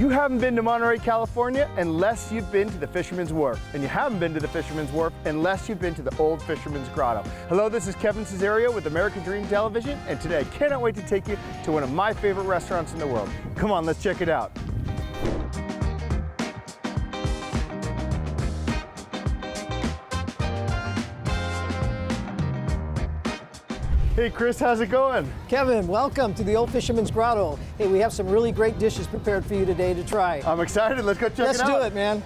You haven't been to Monterey, California unless you've been to the Fisherman's Wharf. And you haven't been to the Fisherman's Wharf unless you've been to the old Fisherman's Grotto. Hello, this is Kevin Cesario with American Dream Television, and today I cannot wait to take you to one of my favorite restaurants in the world. Come on, let's check it out. Hey Chris, how's it going? Kevin, welcome to the Old Fisherman's Grotto. Hey, we have some really great dishes prepared for you today to try. I'm excited, let's go check it out. Let's do it, man.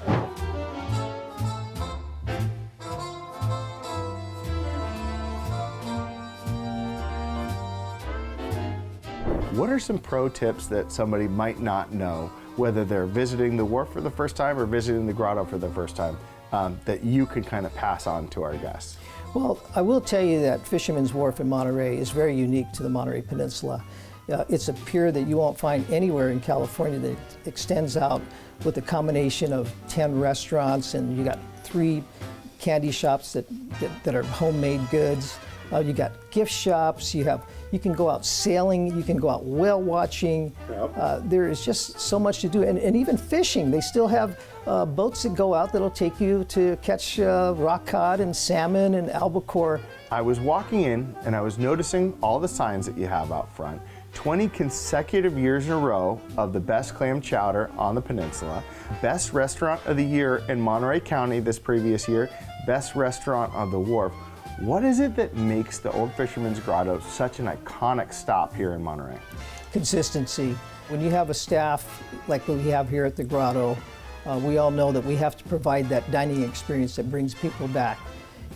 What are some pro tips that somebody might not know, whether they're visiting the wharf for the first time or visiting the grotto for the first time, that you can kind of pass on to our guests? Well, I will tell you that Fisherman's Wharf in Monterey is very unique to the Monterey Peninsula. It's a pier that you won't find anywhere in California that extends out with a combination of 10 restaurants, and you got 3 candy shops that are homemade goods. You got gift shops, you can go out sailing, you can go out whale watching. Yep. There is just so much to do, and even fishing. They still have boats that go out that'll take you to catch rock cod and salmon and albacore. I was walking in and I was noticing all the signs that you have out front. 20 consecutive years in a row of the best clam chowder on the peninsula, best restaurant of the year in Monterey County this previous year, best restaurant on the wharf. What is it that makes the Old Fisherman's Grotto such an iconic stop here in Monterey? Consistency. When you have a staff like we have here at the Grotto, we all know that we have to provide that dining experience that brings people back.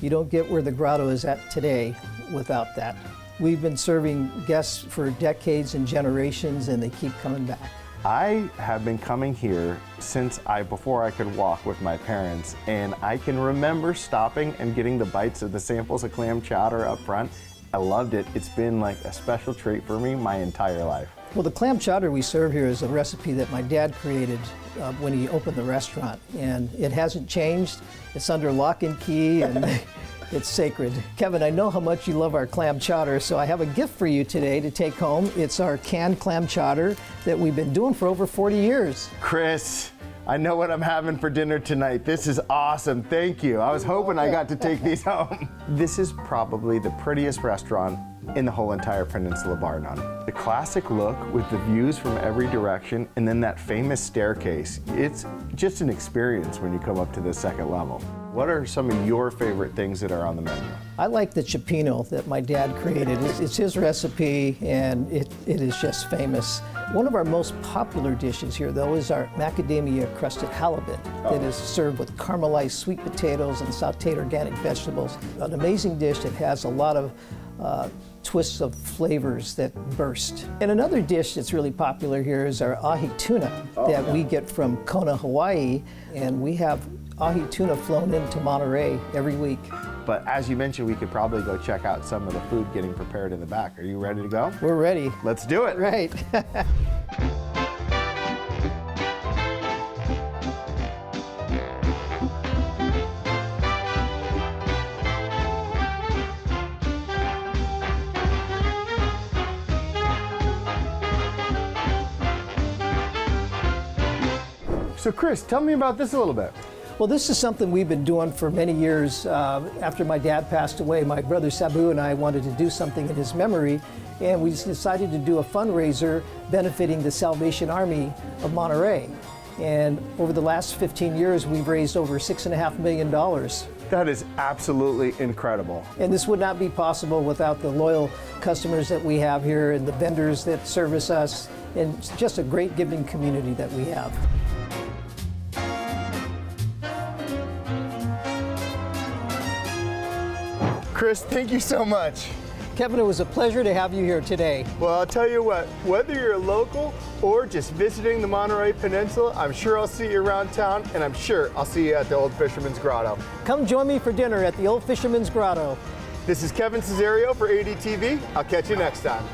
You don't get where the Grotto is at today without that. We've been serving guests for decades and generations, and they keep coming back. I have been coming here since before I could walk with my parents, and I can remember stopping and getting the bites of the samples of clam chowder up front. I loved it. It's been like a special treat for me my entire life. Well, the clam chowder we serve here is a recipe that my dad created when he opened the restaurant, and it hasn't changed. It's under lock and key, and it's sacred. Kevin, I know how much you love our clam chowder, so I have a gift for you today to take home. It's our canned clam chowder that we've been doing for over 40 years. Chris, I know what I'm having for dinner tonight. This is awesome, thank you. I was hoping I got to take these home. This is probably the prettiest restaurant in the whole entire peninsula, bar none. The classic look with the views from every direction, and then that famous staircase. It's just an experience when you come up to the second level. What are some of your favorite things that are on the menu? I like the cioppino that my dad created. It's his recipe, and it is just famous. One of our most popular dishes here, though, is our macadamia-crusted halibut that is served with caramelized sweet potatoes and sauteed organic vegetables. An amazing dish that has a lot of twists of flavors that burst. And another dish that's really popular here is our ahi tuna that we get from Kona, Hawaii, and we have ahi tuna flown into Monterey every week. But as you mentioned, we could probably go check out some of the food getting prepared in the back. Are you ready to go? We're ready. Let's do it. Right. So Chris, tell me about this a little bit. Well, this is something we've been doing for many years. After my dad passed away, my brother Sabu and I wanted to do something in his memory, and we decided to do a fundraiser benefiting the Salvation Army of Monterey. And over the last 15 years, we've raised over $6.5 million. That is absolutely incredible. And this would not be possible without the loyal customers that we have here and the vendors that service us, and it's just a great giving community that we have. Chris, thank you so much. Kevin, it was a pleasure to have you here today. Well, I'll tell you what, whether you're local or just visiting the Monterey Peninsula, I'm sure I'll see you around town, and I'm sure I'll see you at the Old Fisherman's Grotto. Come join me for dinner at the Old Fisherman's Grotto. This is Kevin Cesario for ADTV. I'll catch you next time.